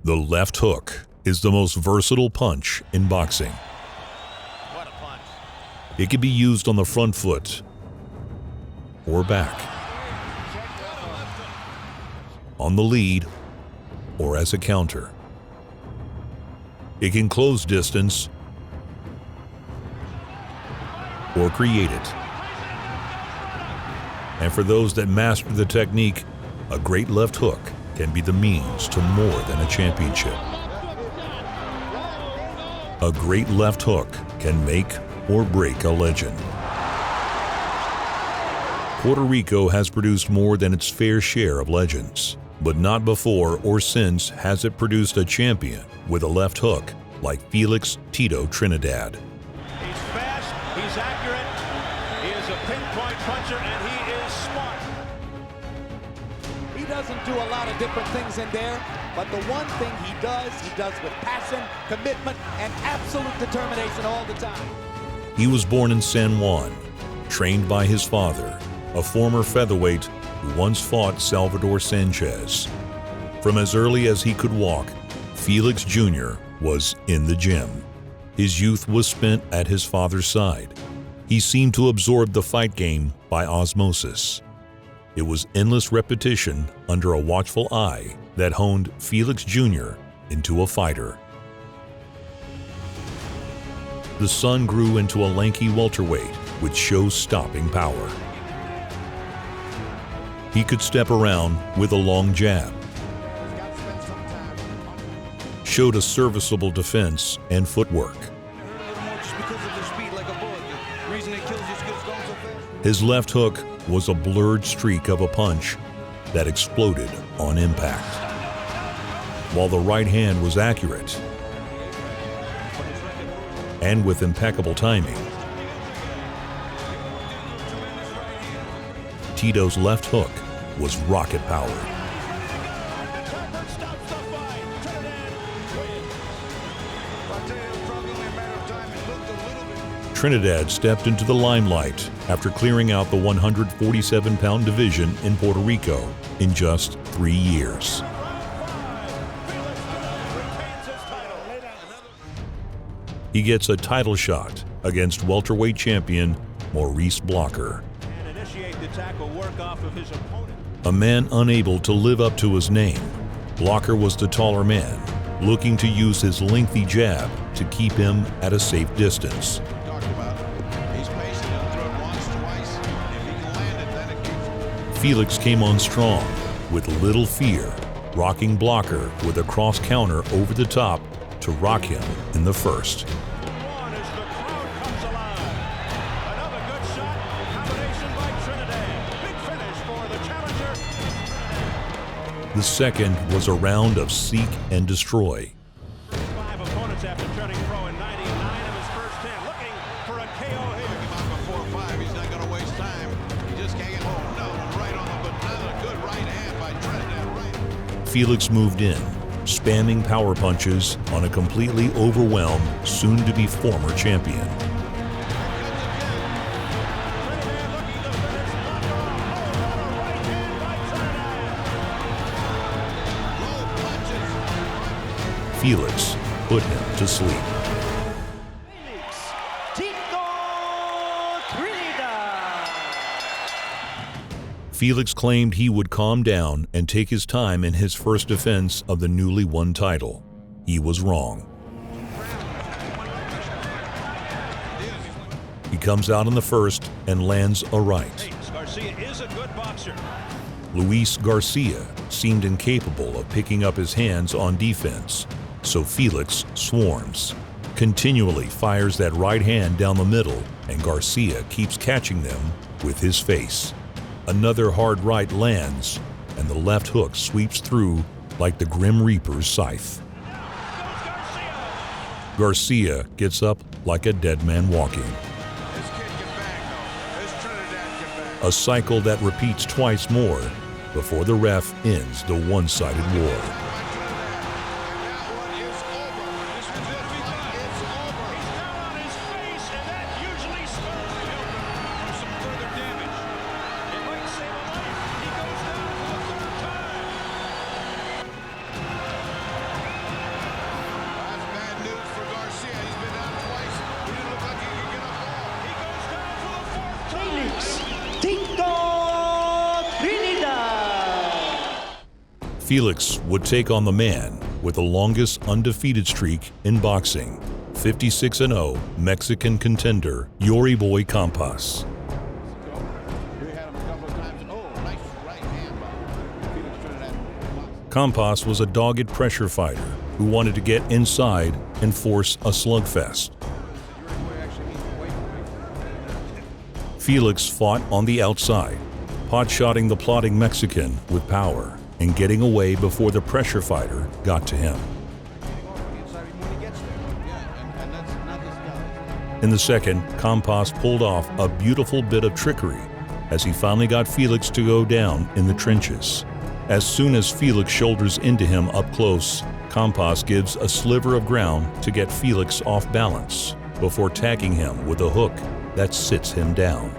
The left hook is the most versatile punch in boxing. What a punch. It can be used on the front foot or back, on the lead or as a counter. It can close distance or create it. And for those that master the technique, a great left hook can be the means to more than a championship. A great left hook can make or break a legend. Puerto Rico has produced more than its fair share of legends, but not before or since has it produced a champion with a left hook like Felix Tito Trinidad. He's fast, he's accurate, he is a pinpoint puncher, and he is smart. He doesn't do a lot of different things in there, but the one thing he does with passion, commitment, and absolute determination all the time. He was born in San Juan, trained by his father, a former featherweight who once fought Salvador Sanchez. From as early as he could walk, Felix Jr. was in the gym. His youth was spent at his father's side. He seemed to absorb the fight game by osmosis. It was endless repetition under a watchful eye that honed Felix Jr. into a fighter. The son grew into a lanky welterweight with show-stopping power. He could step around with a long jab, showed a serviceable defense and footwork. His left hook was a blurred streak of a punch that exploded on impact, while the right hand was accurate and with impeccable timing. Tito's left hook was rocket-powered. Trinidad stepped into the limelight after clearing out the 147-pound division in Puerto Rico in just 3 years. He gets a title shot against welterweight champion Maurice Blocker, a man unable to live up to his name. Blocker was the taller man, looking to use his lengthy jab to keep him at a safe distance. Felix came on strong with little fear, rocking Blocker with a cross counter over the top to rock him in the first. The second was a round of seek and destroy. 5 opponents after turning pro in 99 of his first 10, looking for a KO here. Before 5, he's not going to waste time. He just can't get home. No, right on the banana. Good right hand by Trinidad. Right. Felix moved in, spamming power punches on a completely overwhelmed, soon-to-be former champion. Felix put him to sleep. Felix Tito Trinidad. Felix claimed he would calm down and take his time in his first defense of the newly won title. He was wrong. He comes out in the first and lands a right. Garcia is a good boxer. Luis Garcia seemed incapable of picking up his hands on defense, so Felix swarms, continually fires that right hand down the middle, and Garcia keeps catching them with his face. Another hard right lands, and the left hook sweeps through like the Grim Reaper's scythe. Garcia gets up like a dead man walking. A cycle that repeats twice more before the ref ends the one-sided war. Felix would take on the man with the longest undefeated streak in boxing, 56-0 Mexican contender Yori Boy Campas. We had him a couple of times. Oh, nice right hand by Felix Trinidad. Campas was a dogged pressure fighter who wanted to get inside and force a slugfest. Felix fought on the outside, pot-shotting the plodding Mexican with power and getting away before the pressure fighter got to him. In the second, Campas pulled off a beautiful bit of trickery as he finally got Felix to go down in the trenches. As soon as Felix shoulders into him up close, Campas gives a sliver of ground to get Felix off balance before tagging him with a hook that sits him down.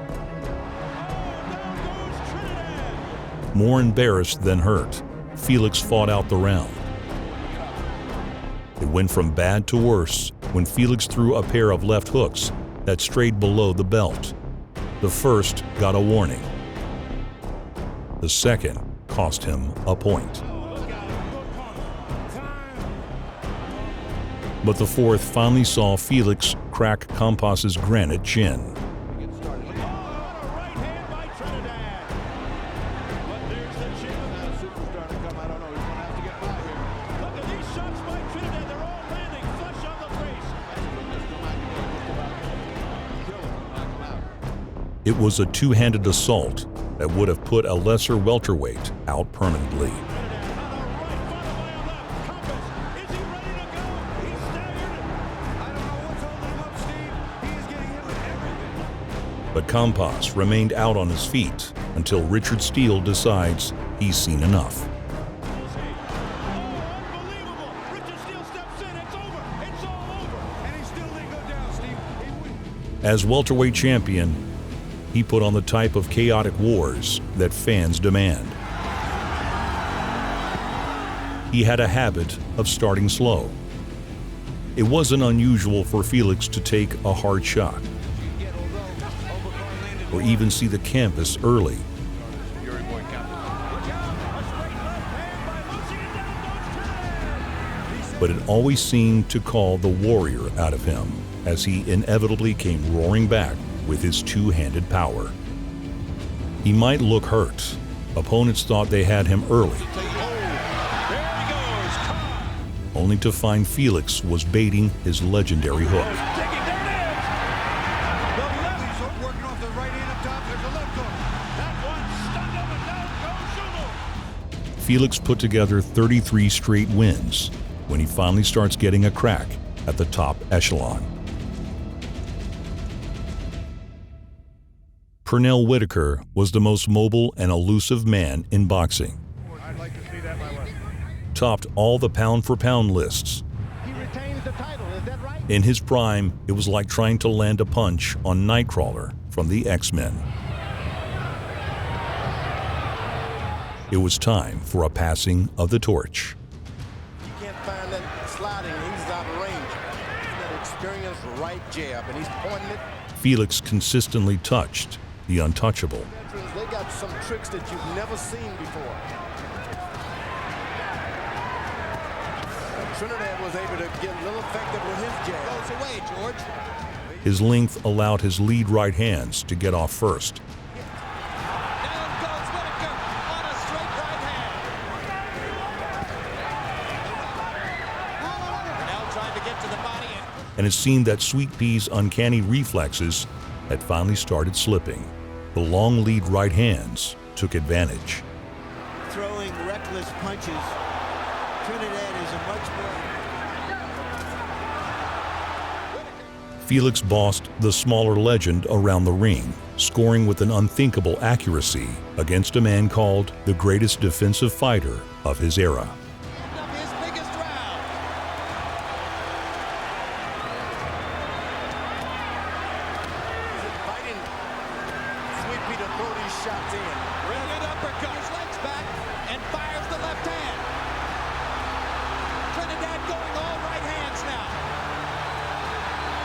More embarrassed than hurt, Felix fought out the round. It went from bad to worse when Felix threw a pair of left hooks that strayed below the belt. The first got a warning. The second cost him a point. But the fourth finally saw Felix crack Campas's granite chin. It was a two-handed assault that would have put a lesser welterweight out permanently. But Campas remained out on his feet until Richard Steele decides he's seen enough. As welterweight champion, he put on the type of chaotic wars that fans demand. He had a habit of starting slow. It wasn't unusual for Felix to take a hard shot or even see the canvas early. But it always seemed to call the warrior out of him as he inevitably came roaring back with his two-handed power. He might look hurt. Opponents thought they had him early, only to find Felix was baiting his legendary hook. Felix put together 33 straight wins when he finally starts getting a crack at the top echelon. Pernell Whitaker was the most mobile and elusive man in boxing. I'd like to see that, my left. Topped all the pound-for-pound lists. He retains the title, is that right? In his prime, it was like trying to land a punch on Nightcrawler from the X-Men. It was time for a passing of the torch. You can't find that sliding, he's out of range. He's got an experienced right jab, and he's pointing it. Felix consistently touched the untouchable. They got some tricks that you've never seen before. Trinidad was able to get a little effective with his jab. Goes away, George. His length allowed his lead right hands to get off first. Down goes Whitaker on a straight right hand. Now trying to get to the body. And it seemed that Sweet Pea's uncanny reflexes had finally started slipping. The long lead right hands took advantage. Throwing reckless punches. Trinidad is a much more... Felix bossed the smaller legend around the ring, scoring with an unthinkable accuracy against a man called the greatest defensive fighter of his era. His biggest round. He's inviting Sweet Pea to throw these shots in. Brilliant uppercut. His legs back and fires the left hand. Trinidad going all right hands now.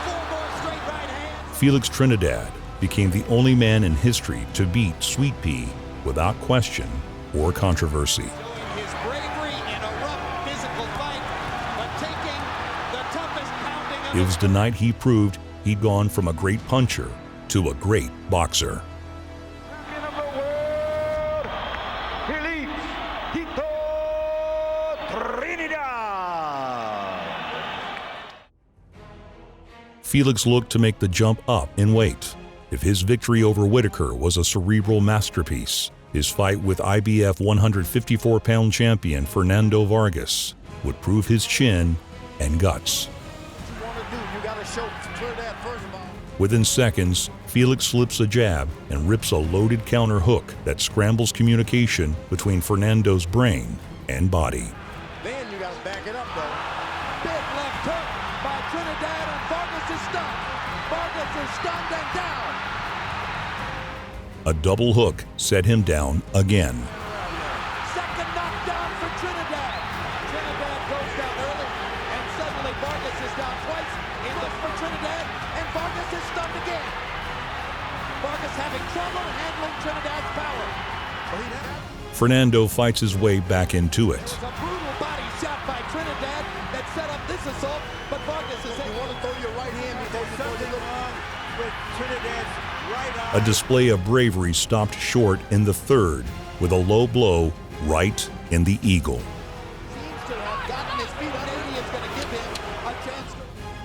4 more straight right hands. Felix Trinidad became the only man in history to beat Sweet Pea without question or controversy. Showing his bravery difficult fight, but taking the toughest pounding of It was the night he proved he'd gone from a great puncher to a great boxer. Champion of the world, Felix Trinidad. Felix looked to make the jump up in weight. If his victory over Whitaker was a cerebral masterpiece, his fight with IBF 154-pound champion Fernando Vargas would prove his chin and guts. Within seconds, Felix slips a jab and rips a loaded counter hook that scrambles communication between Fernando's brain and body. Then you got to back it up, though. big left hook by Trinidad, and Vargas is stunned. Vargas is stunned and down. A double hook set him down again. Second knockdown for Trinidad. Trinidad goes down early, and suddenly Vargas is down twice. He looks for Trinidad, and Vargas is stunned again. Vargas having trouble handling Trinidad's power. Fernando fights his way back into it. It's a brutal body shot by Trinidad that set up this assault, but Vargas is able. You want to throw your right hand before you throw your left. With Trinidad's right eye. A display of bravery stopped short in the third with a low blow right in the eagle. Seems to have gotten his feet on 80 is going to give him a chance.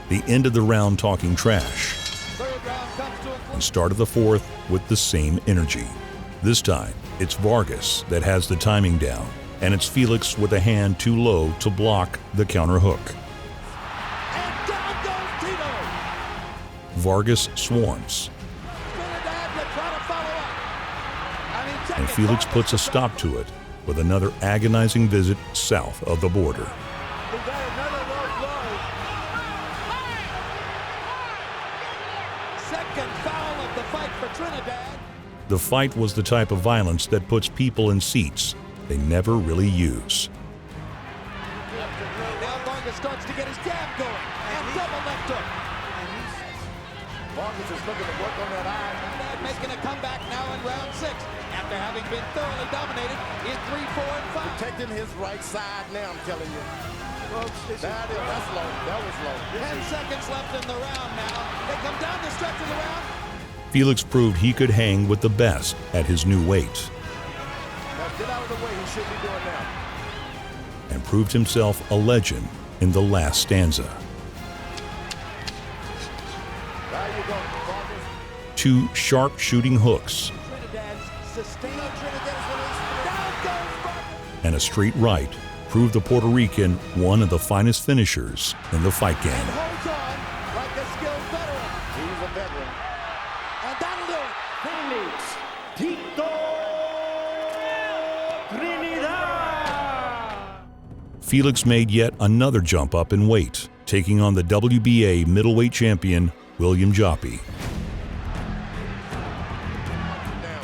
The end of the round talking trash, Third round comes to a and close. started the fourth with the same energy. This time, it's Vargas that has the timing down, and it's Felix with a hand too low to block the counter hook. And down goes Tito. Vargas swarms, Trinidad will try to follow up. Check and it. Felix Vargas puts a is stop to it with another agonizing visit south of the border. We got another low blow. Second foul of the fight for Trinidad. The fight was the type of violence that puts people in seats they never really use. Now Vargas starts to get his jab going. And double left hook. Vargas is looking to work on that eye. Trinidad making a comeback now in round 6. After having been thoroughly dominated in 3, 4, and 5. Protecting his right side now, I'm telling you. Folks, That's low. That was low. 10 seconds left in the round now. They come down the stretch of the round. Felix proved he could hang with the best at his new weight Now get out of the way. He should be doing now. and proved himself a legend in the last stanza. There you go, Vargas. 2 sharp shooting hooks Trinidad's sustained. Trinidad's release. Down goes Vargas. and a straight right proved the Puerto Rican one of the finest finishers in the fight game. Holds on like a skilled veteran. He's a veteran. And that'll do it. Felix Trinidad. Felix made yet another jump up in weight, taking on the WBA middleweight champion William Joppy. Now,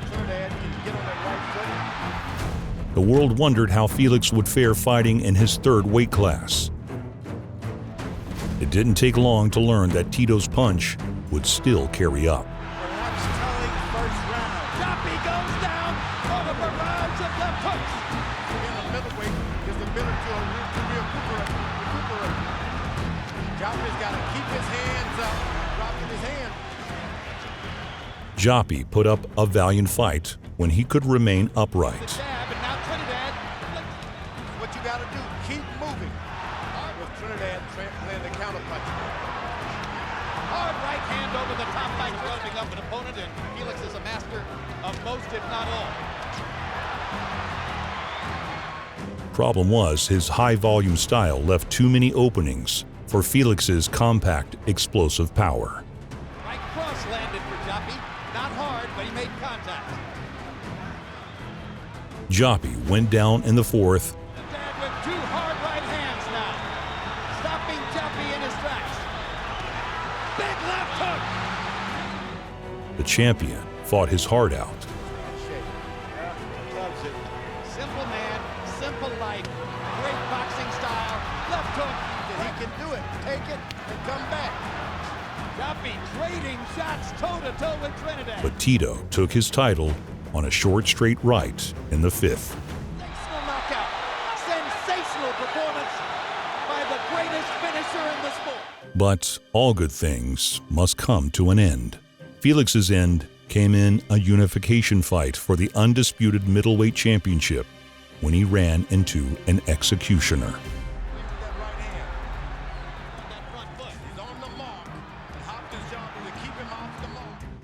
Trinidad can get on that right foot. The world wondered how Felix would fare fighting in his third weight class. It didn't take long to learn that Tito's punch would still carry up. Perhaps telling first round. Joppy goes down on a barrage of left hooks. In the middleweight is the ability to recuperate. Joppy's got to keep his hands up, dropping his hand. Joppy put up a valiant fight when he could remain upright. Jab, and now Trinidad. What you got to do, keep moving. With Trinidad playing the counter punch. Hard right hand over the top by closing up an opponent, and Felix is a master of most, if not all. Problem was, his high-volume style left too many openings for Felix's compact, explosive power. Right cross landed for Joppy. Not hard, but he made contact. Joppy went down in the fourth, Trinidad with 2 hard right hands now. Stopping Joppy in his tracks. Big left hook. the champion fought his heart out. Loves it. Simple man, simple life. Great boxing style. Left hook. He can do it. Take it and come back. Joppy trading shots toe-to-toe with Trinidad. But Tito took his title on a short straight right in the 5th. Sensational knockout. sensational performance by the greatest finisher in the sport. But all good things must come to an end. Felix's end came in a unification fight for the undisputed middleweight championship when he ran into an executioner.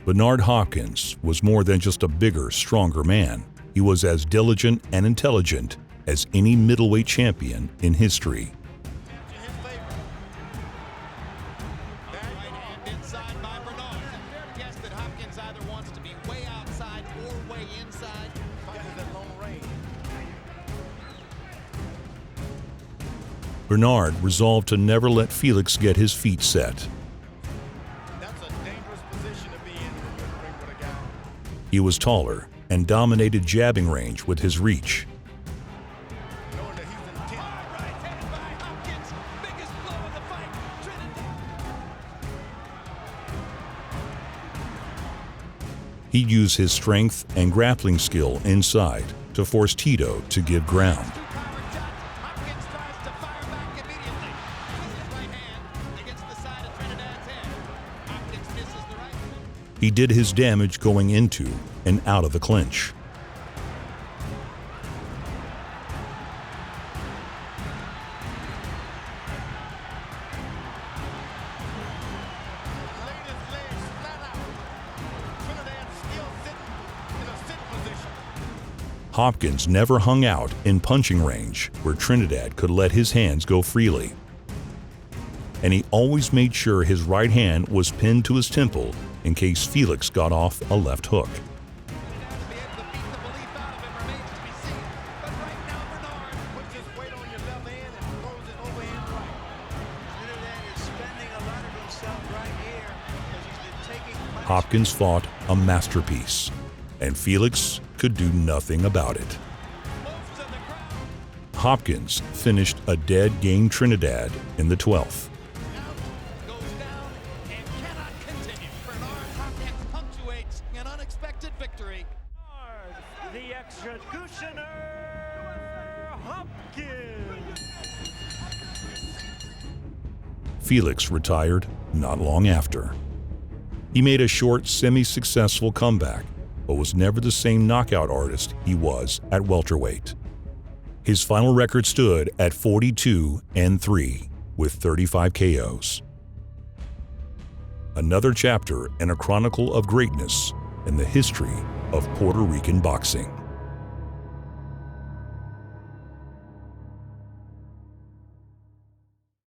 Bernard Hopkins was more than just a bigger, stronger man. He was as diligent and intelligent as any middleweight champion in history. Bernard resolved to never let Felix get his feet set. That's a dangerous position to be in when you're in the ring with a guy. He was taller and dominated jabbing range with his reach. Knowing that he's intent. Right hand by Hopkins. Biggest blow of the fight. Trinidad. He'd use his strength and grappling skill inside to force Tito to give ground. Hopkins tries to fire back immediately. His right hand against the side of Trinidad's head. Hopkins misses the right. He did his damage going into and out of the clinch. Laid his legs flat out. Trinidad still sitting in a sit position. Hopkins never hung out in punching range where Trinidad could let his hands go freely. And he always made sure his right hand was pinned to his temple in case Felix got off a left hook. Trinidad to be able to beat the belief out of him remains to be seen. But right now, Bernard Puts his weight on your left hand and throws his overhand right. Trinidad is spending a lot of himself right here because he's been taking punches. Hopkins fought a masterpiece, and Felix could do nothing about it. moves to the ground. Hopkins finished a dead game Trinidad in the 12th. Goes down and cannot continue. Bernard Hopkins punctuates an unexpected victory. The executioner, Hopkins. Felix retired not long after. He made a short, semi-successful comeback, but was never the same knockout artist he was at welterweight. His final record stood at 42-3 with 35 KOs. Another chapter in a chronicle of greatness in the history of Puerto Rican boxing.